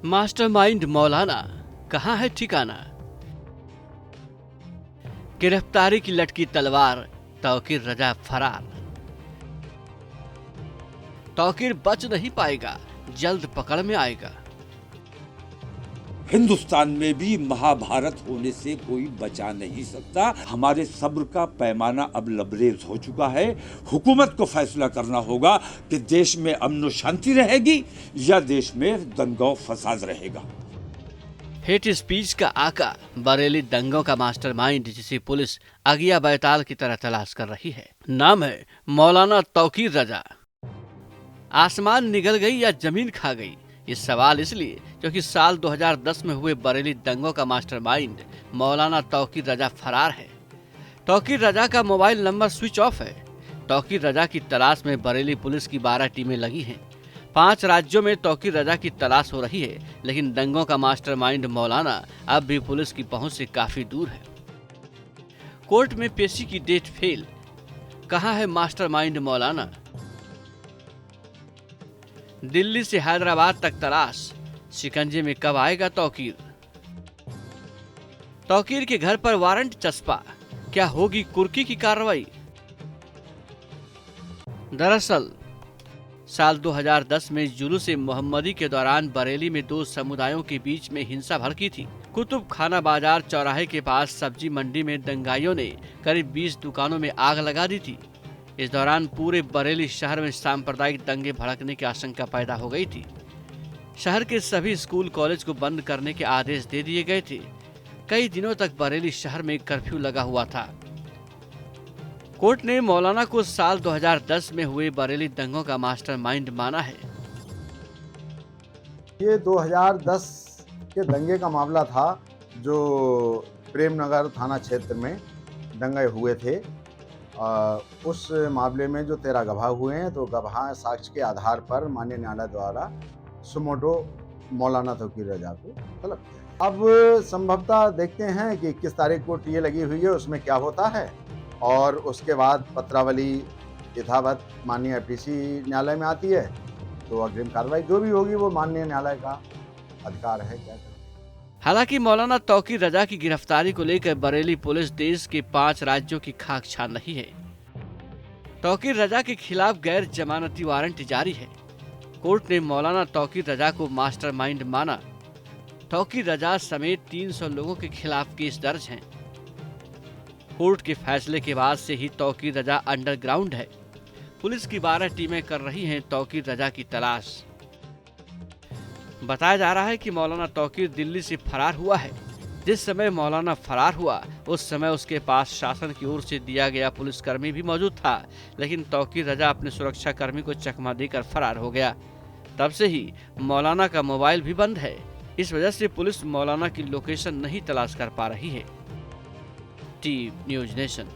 Mastermind मौलाना कहाँ है ठिकाना। गिरफ्तारी की लटकी तलवार, तौकीर रजा फरार। तौकीर बच नहीं पाएगा, जल्द पकड़ में आएगा। हिंदुस्तान में भी महाभारत होने से कोई बचा नहीं सकता। हमारे सब्र का पैमाना अब लबरेज हो चुका है। हुकूमत को फैसला करना होगा कि देश में अमन और शांति रहेगी या देश में दंगा फसाद रहेगा। हेट स्पीच का आका, बरेली दंगों का मास्टरमाइंड, जिसे पुलिस अगिया बैताल की तरह तलाश कर रही है, नाम है मौलाना तौकीर रजा। आसमान निगल गई या जमीन खा गई, ये सवाल इसलिए क्योंकि साल 2010 में हुए बरेली दंगों का मास्टरमाइंड मौलाना तौकीर रजा फरार है। तौकीर रजा का मोबाइल नंबर स्विच ऑफ है। तौकीर रजा की तलाश में बरेली पुलिस की 12 टीमें लगी हैं। 5 राज्यों में तौकीर रजा की तलाश हो रही है, लेकिन दंगों का मास्टरमाइंड मौलाना अब भी पुलिस की पहुंच से काफी दूर है। कोर्ट में पेशी की डेट फेल, कहां है मास्टरमाइंड मौलाना। दिल्ली से हैदराबाद तक तलाश, शिकंजे में कब आएगा तौकीर। तौकीर के घर पर वारंट चस्पा, क्या होगी कुर्की की कार्रवाई। दरअसल साल 2010 में जुलूस मोहम्मदी के दौरान बरेली में 2 समुदायों के बीच में हिंसा भड़की थी। कुतुब खाना बाजार चौराहे के पास सब्जी मंडी में दंगाइयों ने करीब 20 दुकानों में आग लगा दी थी। इस दौरान पूरे बरेली शहर में सांप्रदायिक दंगे भड़कने की आशंका पैदा हो गई थी। शहर के सभी स्कूल कॉलेज को बंद करने के आदेश दे दिए गए थे। कई दिनों तक बरेली शहर में कर्फ्यू लगा हुआ था। कोर्ट ने मौलाना को साल 2010 में हुए बरेली दंगों का मास्टरमाइंड माना है। ये 2010 के दंगे का मामला था, जो प्रेमनगर थाना क्षेत्र में दंगे हुए थे। उस मामले में जो 13 गवाह हुए हैं, तो गवाह साक्ष्य के आधार पर माननीय न्यायालय द्वारा सुमोटो मौलाना तौकीर रजा को तलब किया। अब संभवतः देखते हैं कि 21 तारीख को टीए लगी हुई है, उसमें क्या होता है, और उसके बाद पत्रावली यथावत माननीय एपीसी न्यायालय में आती है, तो अग्रिम कार्रवाई जो भी होगी वो माननीय न्यायालय का अधिकार है क्या करें। हालांकि मौलाना तौकीर रजा की गिरफ्तारी को लेकर बरेली पुलिस देश के 5 राज्यों की खाक छान रही है। तौकीर रजा के खिलाफ गैर जमानती वारंट जारी है। कोर्ट ने मौलाना तौकीर रजा को मास्टरमाइंड माना। तौकीर रजा समेत 300 लोगों के खिलाफ केस दर्ज हैं। कोर्ट के फैसले के बाद से ही तौकीर रजा अंडरग्राउंड है। पुलिस की 12 टीमें कर रही हैं तौकीर रजा की तलाश। बताया जा रहा है कि मौलाना तौकीर दिल्ली से फरार हुआ है। जिस समय मौलाना फरार हुआ, उस समय उसके पास शासन की ओर से दिया गया पुलिसकर्मी भी मौजूद था, लेकिन तौकीर रजा अपने सुरक्षा कर्मी को चकमा देकर फरार हो गया। तब से ही मौलाना का मोबाइल भी बंद है। इस वजह से पुलिस मौलाना की लोकेशन नहीं तलाश कर पा रही है। T news nation.